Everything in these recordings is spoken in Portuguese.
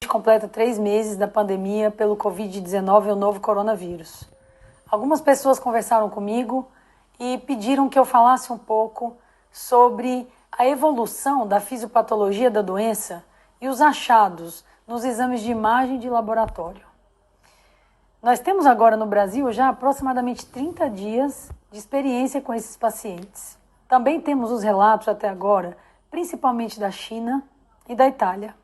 Completa 3 meses da pandemia pelo Covid-19 e o novo coronavírus. Algumas pessoas conversaram comigo e pediram que eu falasse um pouco sobre a evolução da fisiopatologia da doença e os achados nos exames de imagem de laboratório. Nós temos agora no Brasil já aproximadamente 30 dias de experiência com esses pacientes. Também temos os relatos até agora, principalmente da China e da Itália.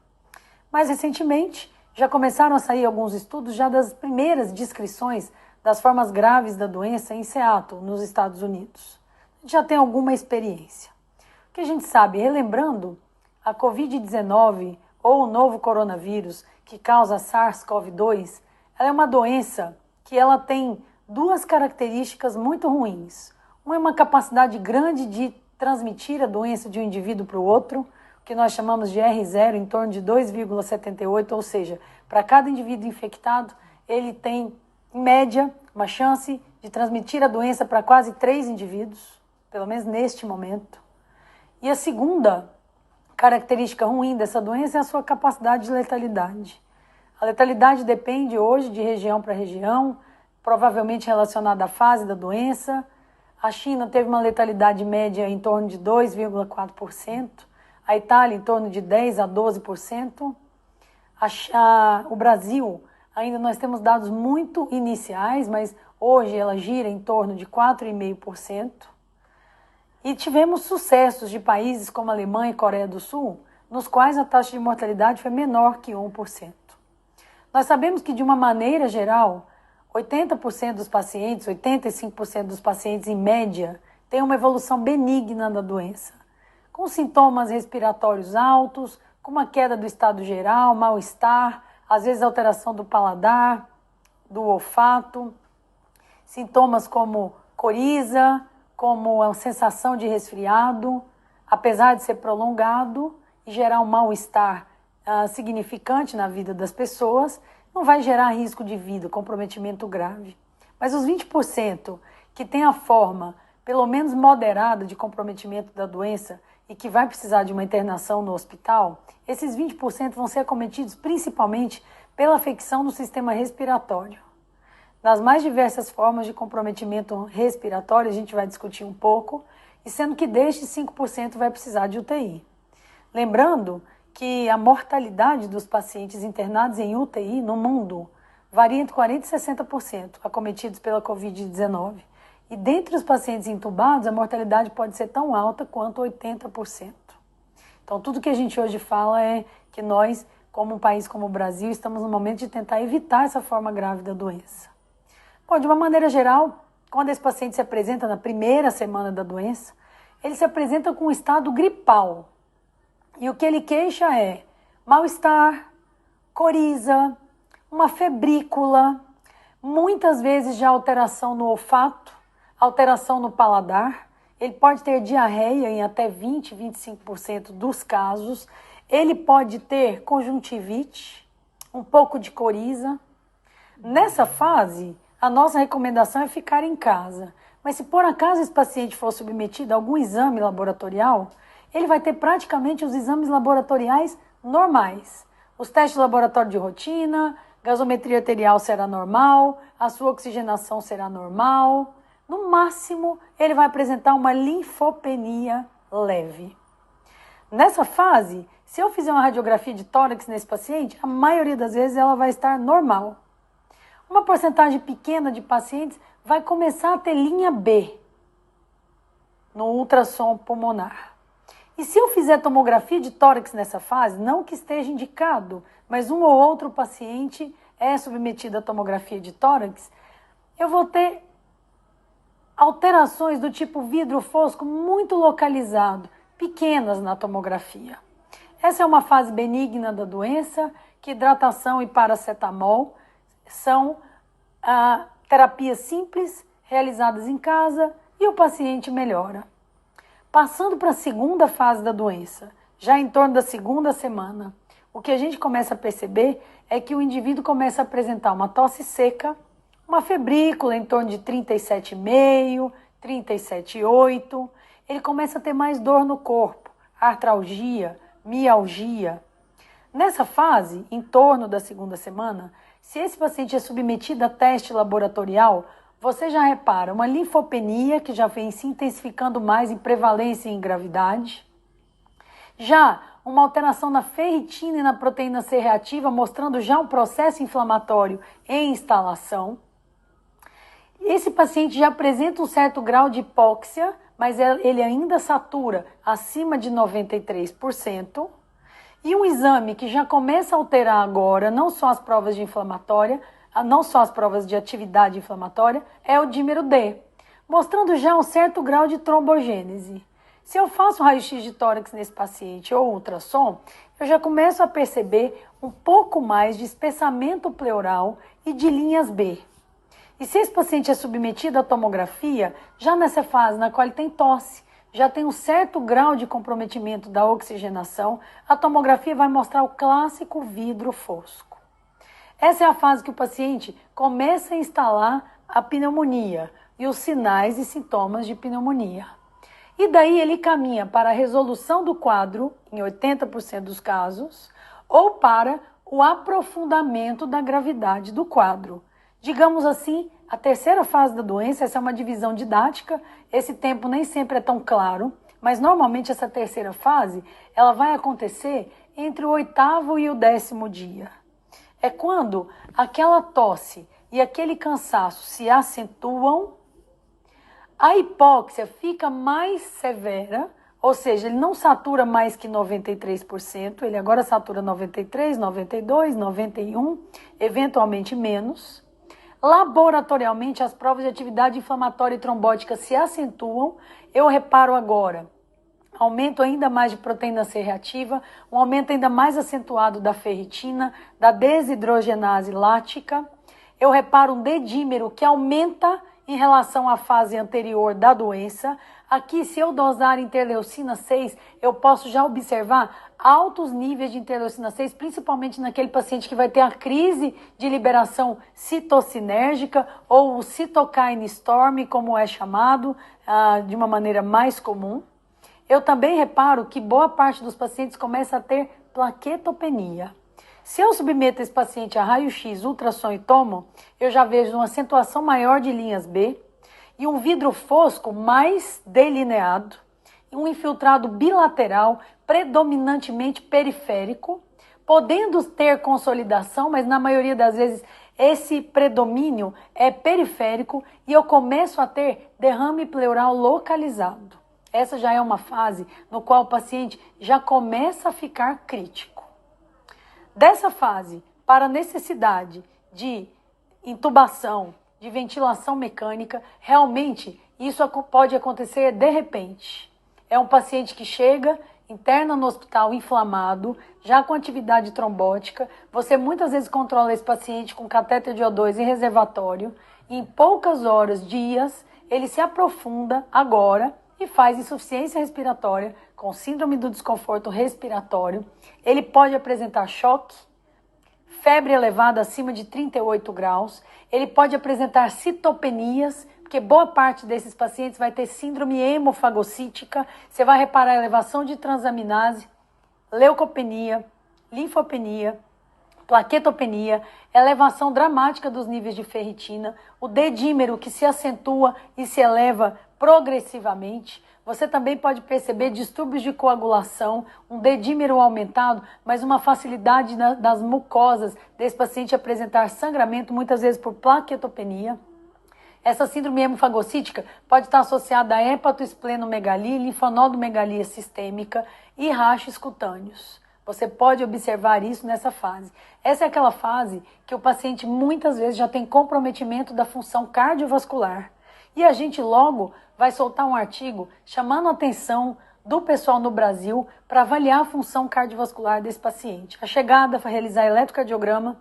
Mais recentemente, já começaram a sair alguns estudos já das primeiras descrições das formas graves da doença em Seattle, nos Estados Unidos. A gente já tem alguma experiência. O que a gente sabe, relembrando, a Covid-19 ou o novo coronavírus que causa SARS-CoV-2, ela é uma doença que ela tem duas características muito ruins. Uma é uma capacidade grande de transmitir a doença de um indivíduo para o outro, que nós chamamos de R0, em torno de 2,78, ou seja, para cada indivíduo infectado, ele tem, em média, uma chance de transmitir a doença para quase 3 indivíduos, pelo menos neste momento. E a segunda característica ruim dessa doença é a sua capacidade de letalidade. A letalidade depende hoje de região para região, provavelmente relacionada à fase da doença. A China teve uma letalidade média em torno de 2,4%, a Itália em torno de 10% a 12%. O Brasil, ainda nós temos dados muito iniciais, mas hoje ela gira em torno de 4,5%. E tivemos sucessos de países como Alemanha e Coreia do Sul, nos quais a taxa de mortalidade foi menor que 1%. Nós sabemos que, de uma maneira geral, 80% dos pacientes, 85% dos pacientes, em média, têm uma evolução benigna da doença, com sintomas respiratórios altos, com uma queda do estado geral, mal-estar, às vezes alteração do paladar, do olfato, sintomas como coriza, como a sensação de resfriado, apesar de ser prolongado e gerar um mal-estar significante na vida das pessoas, não vai gerar risco de vida, comprometimento grave. Mas os 20% que tem a forma, pelo menos moderada, de comprometimento da doença e que vai precisar de uma internação no hospital, esses 20% vão ser acometidos principalmente pela afecção no sistema respiratório. Nas mais diversas formas de comprometimento respiratório, a gente vai discutir um pouco, e sendo que destes 5% vai precisar de UTI. Lembrando que a mortalidade dos pacientes internados em UTI no mundo varia entre 40% e 60% acometidos pela Covid-19. E dentre os pacientes intubados, a mortalidade pode ser tão alta quanto 80%. Então, tudo que a gente hoje fala é que nós, como um país como o Brasil, estamos no momento de tentar evitar essa forma grave da doença. Bom, de uma maneira geral, quando esse paciente se apresenta na primeira semana da doença, ele se apresenta com um estado gripal. E o que ele queixa é mal-estar, coriza, uma febrícula, muitas vezes já alteração no olfato, alteração no paladar. Ele pode ter diarreia em até 20, 25% dos casos. Ele pode ter conjuntivite, um pouco de coriza. Nessa fase, a nossa recomendação é ficar em casa. Mas se por acaso esse paciente for submetido a algum exame laboratorial, ele vai ter praticamente os exames laboratoriais normais. Os testes de laboratório de rotina, gasometria arterial será normal, a sua oxigenação será normal. No máximo, ele vai apresentar uma linfopenia leve. Nessa fase, se eu fizer uma radiografia de tórax nesse paciente, a maioria das vezes ela vai estar normal. Uma porcentagem pequena de pacientes vai começar a ter linha B no ultrassom pulmonar. E se eu fizer tomografia de tórax nessa fase, não que esteja indicado, mas um ou outro paciente é submetido à tomografia de tórax, eu vou ter alterações do tipo vidro fosco muito localizado, pequenas na tomografia. Essa é uma fase benigna da doença, que hidratação e paracetamol são terapias simples, realizadas em casa, e o paciente melhora. Passando para a segunda fase da doença, já em torno da segunda semana, o que a gente começa a perceber é que o indivíduo começa a apresentar uma tosse seca, uma febrícula em torno de 37,5, 37,8. Ele começa a ter mais dor no corpo, artralgia, mialgia. Nessa fase, em torno da segunda semana, se esse paciente é submetido a teste laboratorial, você já repara uma linfopenia que já vem se intensificando mais em prevalência e em gravidade. Já uma alteração na ferritina e na proteína C reativa, mostrando já um processo inflamatório em instalação. Esse paciente já apresenta um certo grau de hipóxia, mas ele ainda satura acima de 93%. E um exame que já começa a alterar agora, não só as provas de inflamatória, não só as provas de atividade inflamatória, é o dímero D, mostrando já um certo grau de trombogênese. Se eu faço raio-x de tórax nesse paciente ou ultrassom, eu já começo a perceber um pouco mais de espessamento pleural e de linhas B. E se esse paciente é submetido à tomografia, já nessa fase na qual ele tem tosse, já tem um certo grau de comprometimento da oxigenação, a tomografia vai mostrar o clássico vidro fosco. Essa é a fase que o paciente começa a instalar a pneumonia e os sinais e sintomas de pneumonia. E daí ele caminha para a resolução do quadro, em 80% dos casos, ou para o aprofundamento da gravidade do quadro. Digamos assim, a terceira fase da doença, essa é uma divisão didática, esse tempo nem sempre é tão claro, mas normalmente essa terceira fase, ela vai acontecer entre o 8º e o 10º dia. É quando aquela tosse e aquele cansaço se acentuam, a hipóxia fica mais severa, ou seja, ele não satura mais que 93%, ele agora satura 93, 92, 91, eventualmente menos. Laboratorialmente, as provas de atividade inflamatória e trombótica se acentuam. Eu reparo agora aumento ainda mais de proteína C reativa, um aumento ainda mais acentuado da ferritina, da desidrogenase lática. Eu reparo um D-dímero que aumenta em relação à fase anterior da doença. Aqui, se eu dosar interleucina 6, eu posso já observar altos níveis de interleucina 6, principalmente naquele paciente que vai ter a crise de liberação citocinérgica ou o cytokine storm, como é chamado, de uma maneira mais comum. Eu também reparo que boa parte dos pacientes começa a ter plaquetopenia. Se eu submeto esse paciente a raio-x, ultrassom e tomo, eu já vejo uma acentuação maior de linhas B e um vidro fosco mais delineado, um infiltrado bilateral, predominantemente periférico, podendo ter consolidação, mas na maioria das vezes esse predomínio é periférico e eu começo a ter derrame pleural localizado. Essa já é uma fase no qual o paciente já começa a ficar crítico. Dessa fase para a necessidade de intubação, de ventilação mecânica, realmente isso pode acontecer de repente. É um paciente que chega, interna no hospital inflamado, já com atividade trombótica, você muitas vezes controla esse paciente com catéter de O2 e reservatório, e em poucas horas, dias, ele se aprofunda agora e faz insuficiência respiratória com síndrome do desconforto respiratório. Ele pode apresentar choque, febre elevada acima de 38 graus, ele pode apresentar citopenias, porque boa parte desses pacientes vai ter síndrome hemofagocítica, você vai reparar a elevação de transaminase, leucopenia, linfopenia, plaquetopenia, elevação dramática dos níveis de ferritina, o D-dímero que se acentua e se eleva progressivamente. Você também pode perceber distúrbios de coagulação, um D-dímero aumentado, mas uma facilidade das mucosas desse paciente apresentar sangramento, muitas vezes por plaquetopenia. Essa síndrome hemofagocítica pode estar associada a hepatoesplenomegalia, linfonodomegalia sistêmica e rachos cutâneos. Você pode observar isso nessa fase. Essa é aquela fase que o paciente muitas vezes já tem comprometimento da função cardiovascular. E a gente logo vai soltar um artigo chamando a atenção do pessoal no Brasil para avaliar a função cardiovascular desse paciente. A chegada foi realizar eletrocardiograma,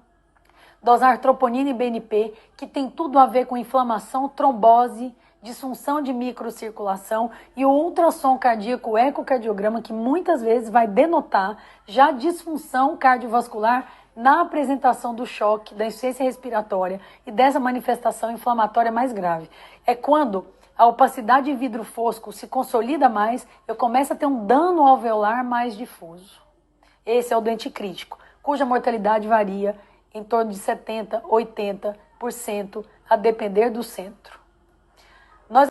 dosar troponina e BNP, que tem tudo a ver com inflamação, trombose, disfunção de microcirculação, e o ultrassom cardíaco, o ecocardiograma, que muitas vezes vai denotar já disfunção cardiovascular na apresentação do choque, da insuficiência respiratória e dessa manifestação inflamatória mais grave. É quando a opacidade de vidro fosco se consolida mais, eu começo a ter um dano alveolar mais difuso. Esse é o doente crítico. cuja mortalidade varia em torno de 70%, 80%, a depender do centro.